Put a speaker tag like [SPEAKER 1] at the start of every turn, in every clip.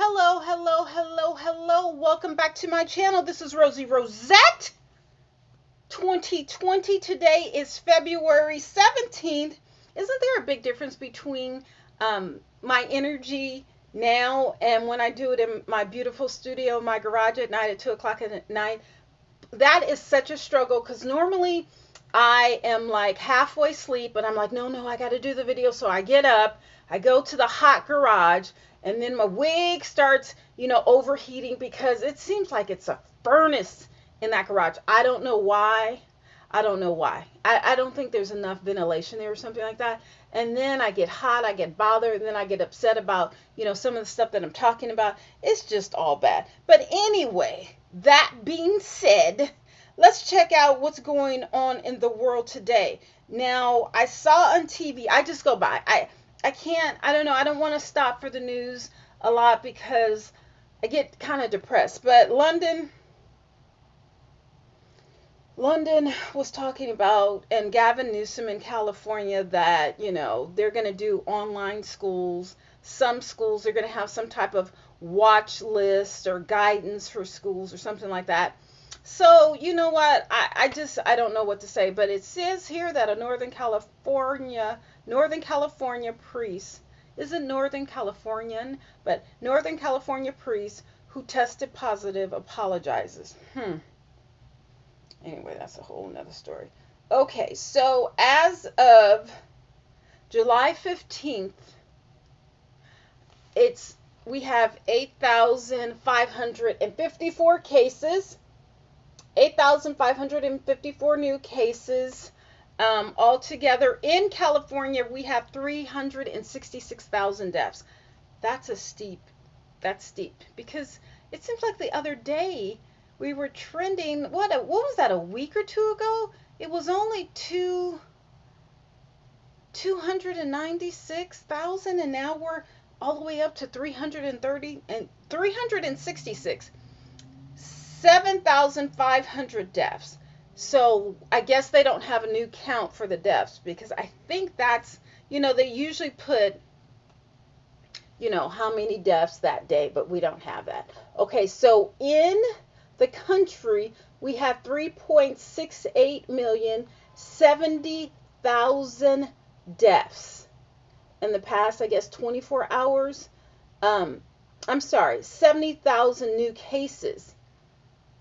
[SPEAKER 1] Hello, hello, hello, hello. Welcome back to my channel. This is Rosie Rosette 2020. Today is February 17th. Isn't there a big difference between my energy now and when I do it in my beautiful studio, my garage at night at 2 o'clock at night? That is such a struggle because normally I am like halfway asleep, but I'm like, no, no, I got to do the video. So I get up, I go to the hot garage, and then my wig starts, overheating because it seems like it's a furnace in that garage. I don't know why. I don't know why. I don't think there's enough ventilation there or something like that. And then I get hot, I get bothered, and then I get upset about, some of the stuff that I'm talking about. It's just all bad. But anyway, that being said, let's check out what's going on in the world today. Now, I saw on TV, I just go by. I can't, I don't know, I don't want to stop for the news a lot because I get kind of depressed. But London was talking about, and Gavin Newsom in California, that, they're going to do online schools. Some schools are going to have some type of watch list or guidance for schools or something like that. So, you know what? I don't know what to say, but it says here that a Northern California priest, isn't Northern Californian, but Northern California priest who tested positive apologizes. Anyway, that's a whole nother story. Okay, so as of July 15th, we have 8,554 cases, 8,554 new cases. Altogether in California, we have 366,000 deaths. That's steep because it seems like the other day we were trending, what was that, a week or two ago? It was only 296,000, and now we're all the way up to 330 and 366. 7,500 deaths. So I guess they don't have a new count for the deaths because I think that's, they usually put, how many deaths that day, but we don't have that. Okay, so in the country, we have 3.68 million, 70,000 deaths in the past, I guess, 24 hours. I'm sorry, 70,000 new cases.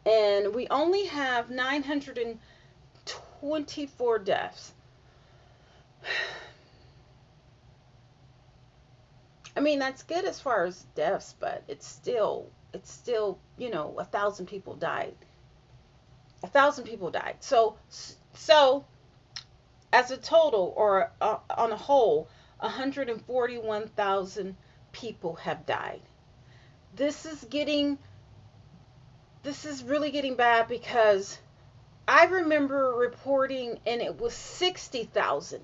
[SPEAKER 1] And we only have 924 deaths. I mean, that's good as far as deaths, but it's still, 1,000 people died. 1,000 people died. So as a total, or on a whole, 141,000 people have died. This is really getting bad because I remember reporting and it was 60,000.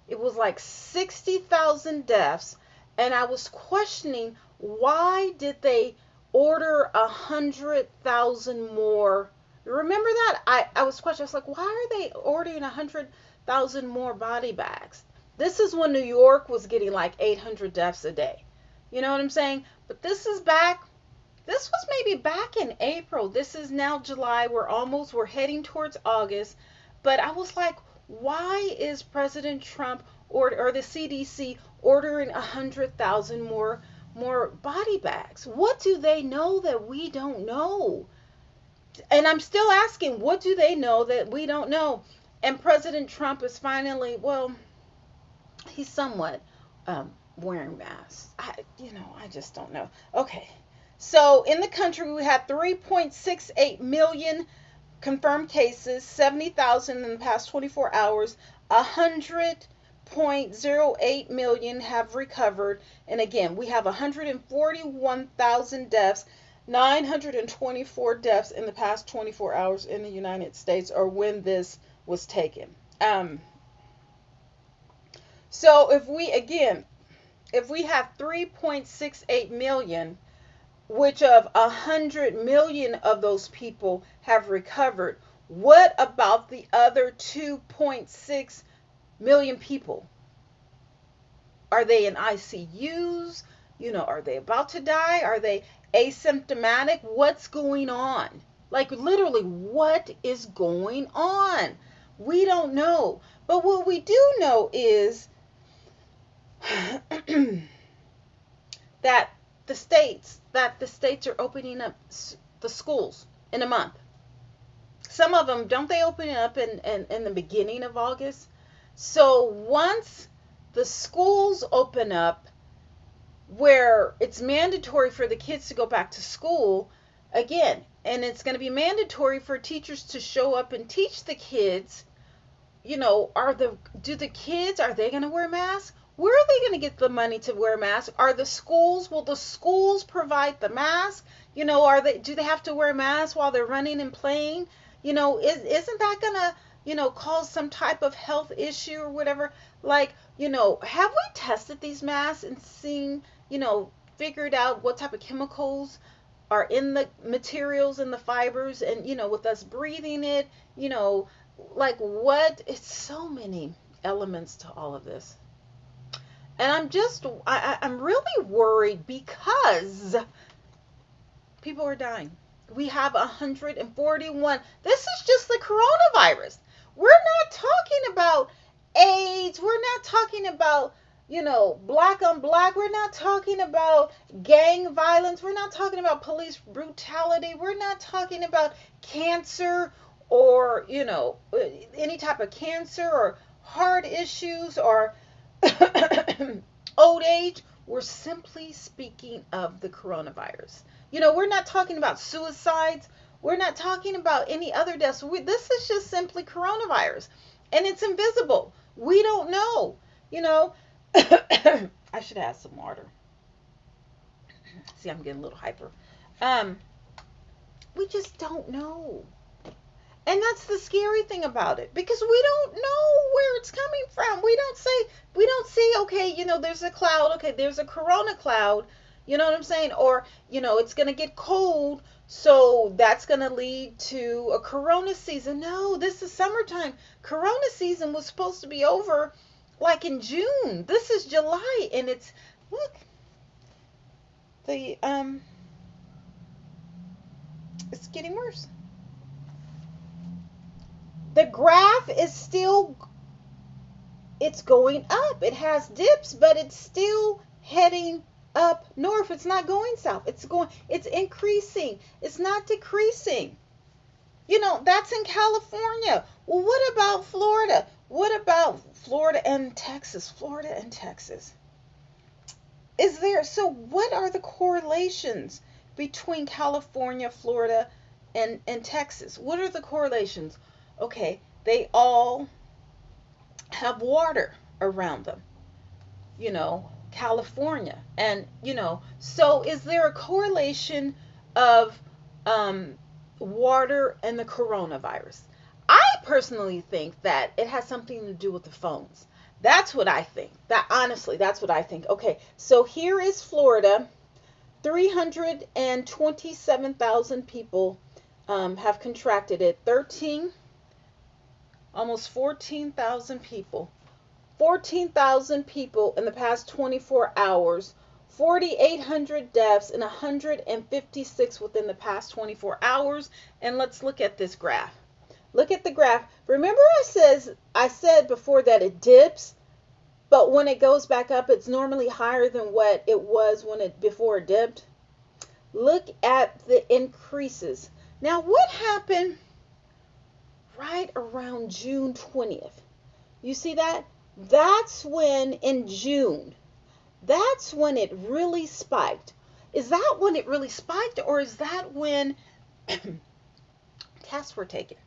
[SPEAKER 1] It was like 60,000 deaths, and I was questioning, why did they order 100,000 more? Remember that? I was questioning, I was like, why are they ordering 100,000 more body bags? This is when New York was getting like 800 deaths a day. You know what I'm saying? But this was maybe back in April. This is now July. We're heading towards August. But I was like, why is President Trump or the CDC ordering 100,000 more body bags? What do they know that we don't know? And I'm still asking, what do they know that we don't know? And President Trump is finally, well, he's somewhat wearing masks. I just don't know. Okay. So in the country, we have 3.68 million confirmed cases, 70,000 in the past 24 hours, 100.08 million have recovered. And again, we have 141,000 deaths, 924 deaths in the past 24 hours in the United States, or when this was taken. So if we have 3.68 million, which of 100 million of those people have recovered, what about the other 2.6 million people? Are they in ICUs? Are they about to die? Are they asymptomatic? What's going on? Like literally, what is going on? We don't know. But what we do know is that the states are opening up the schools in a month. Some of them, don't they open it up in the beginning of August? So once the schools open up, where it's mandatory for the kids to go back to school again, and it's going to be mandatory for teachers to show up and teach the kids, are they going to wear masks? Where are they going to get the money to wear masks? Will the schools provide the mask? Do they have to wear masks while they're running and playing? Isn't that going to, cause some type of health issue or whatever? Like, have we tested these masks and seen, figured out what type of chemicals are in the materials and the fibers, and, with us breathing it, like what? It's so many elements to all of this. And I'm really worried because people are dying. We have 141. This is just the coronavirus. We're not talking about AIDS. We're not talking about, black on black. We're not talking about gang violence. We're not talking about police brutality. We're not talking about cancer or, any type of cancer or heart issues or old age. We're simply speaking of the coronavirus. We're not talking about suicides. We're not talking about any other deaths. This is just simply coronavirus. And it's invisible. We don't know. I should have some water. See, I'm getting a little hyper. We just don't know. And that's the scary thing about it, because we don't know where it's coming from. We don't see, okay, there's a cloud, okay, there's a corona cloud, you know what I'm saying? Or, it's going to get cold, so that's going to lead to a corona season. No, this is summertime. Corona season was supposed to be over like in June. This is July, and look, it's getting worse. The graph is it's going up. It has dips, but it's still heading up north. It's not going south. It's increasing. It's not decreasing. That's in California. Well, what about Florida? What about Florida and Texas? Florida and Texas. So what are the correlations between California, Florida, and Texas? What are the correlations? Okay, they all have water around them, California. And, so is there a correlation of water and the coronavirus? I personally think that it has something to do with the phones. That's what I think. Honestly, that's what I think. Okay, so here is Florida. 327,000 people have contracted it. Almost 14,000 people. 14,000 people in the past 24 hours. 4,800 deaths and 156 within the past 24 hours. And let's look at this graph. Look at the graph. Remember I said before that it dips, but when it goes back up, it's normally higher than what it was before it dipped. Look at the increases. Now, what happened right around June 20th? You see that? That's when, in June, that's when it really spiked. Is that when it really spiked, or is that when tests were taken?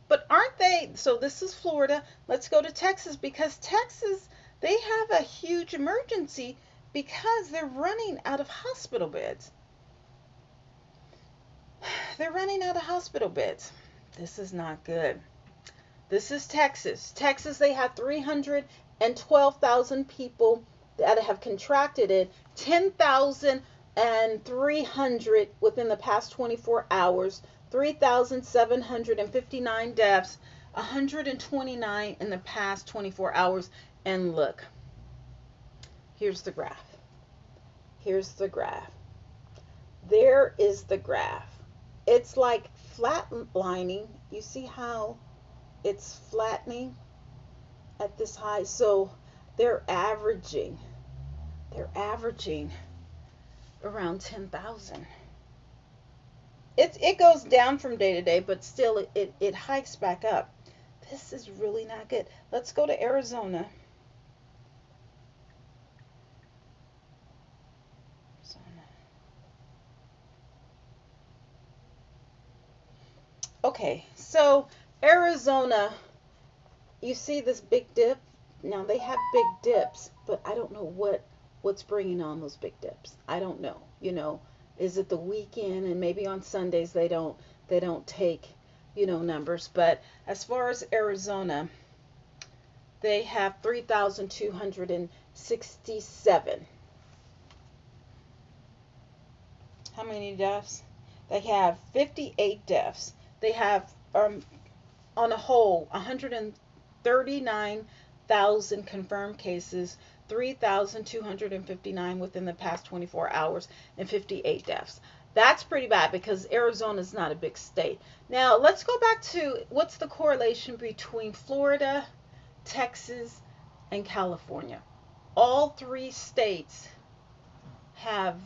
[SPEAKER 1] But aren't they? So this is Florida. Let's go to Texas, because Texas, they have a huge emergency because they're running out of hospital beds. They're running out of hospital beds. This is not good. This is Texas. Texas, they have 312,000 people that have contracted it. 10,300 within the past 24 hours. 3,759 deaths. 129 in the past 24 hours. And look, here's the graph. Here's the graph. There is the graph. It's like flatlining. You see how it's flattening at this high? So they're averaging. They're averaging around 10,000. It goes down from day to day, but still it hikes back up. This is really not good. Let's go to Arizona. Okay, so Arizona, you see this big dip? Now they have big dips, but I don't know what's bringing on those big dips. I don't know. Is it the weekend and maybe on Sundays they don't take, numbers, but as far as Arizona, they have 3,267. How many deaths? They have 58 deaths. They have on a whole 139,000 confirmed cases, 3,259 within the past 24 hours, and 58 deaths. That's pretty bad because Arizona is not a big state. Now, let's go back to what's the correlation between Florida, Texas, and California. All three states have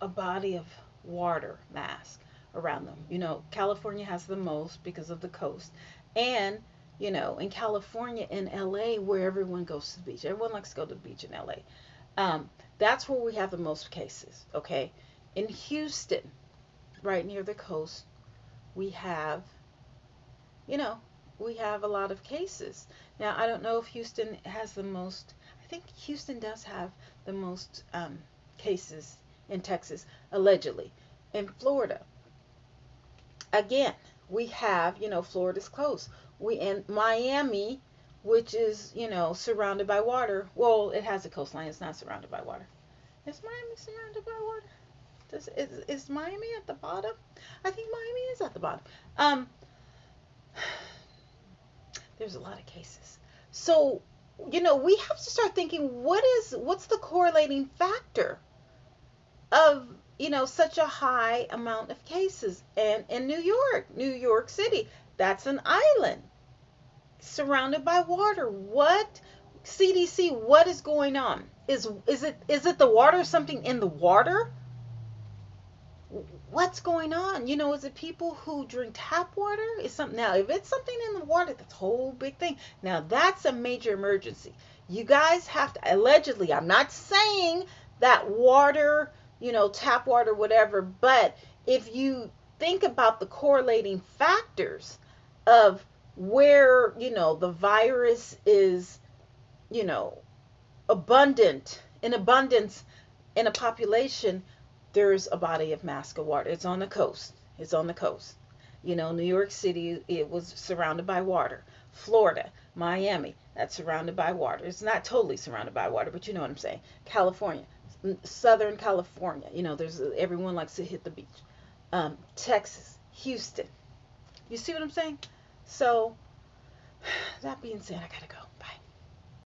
[SPEAKER 1] a body of water mass around them. California has the most because of the coast. And, in California, in LA, where everyone goes to the beach, everyone likes to go to the beach in LA. That's where we have the most cases, okay? In Houston, right near the coast, we have, we have a lot of cases. Now, I don't know if Houston has the most, I think Houston does have the most cases in Texas, allegedly. In Florida, again, we have, Florida's close. We in Miami, which is, surrounded by water. Well, it has a coastline. It's not surrounded by water. Is Miami surrounded by water? Is Miami at the bottom? I think Miami is at the bottom. There's a lot of cases. So, we have to start thinking, what's the correlating factor of, such a high amount of cases? And in New York City, that's an island surrounded by water. What, CDC, what is going on? Is it the water, something in the water? What's going on? Is it people who drink tap water? Is something, now if it's something in the water, that's a whole big thing. Now that's a major emergency. You guys have to, allegedly, I'm not saying that water, tap water, whatever, but if you think about the correlating factors of where, the virus is, abundance in a population, there's a body of mass of water. It's on the coast. New York City, it was surrounded by water. Florida, Miami, that's surrounded by water. It's not totally surrounded by water, but you know what I'm saying. California, Southern California, there's everyone likes to hit the beach. Texas, Houston. You see what I'm saying? So, that being said, I gotta go.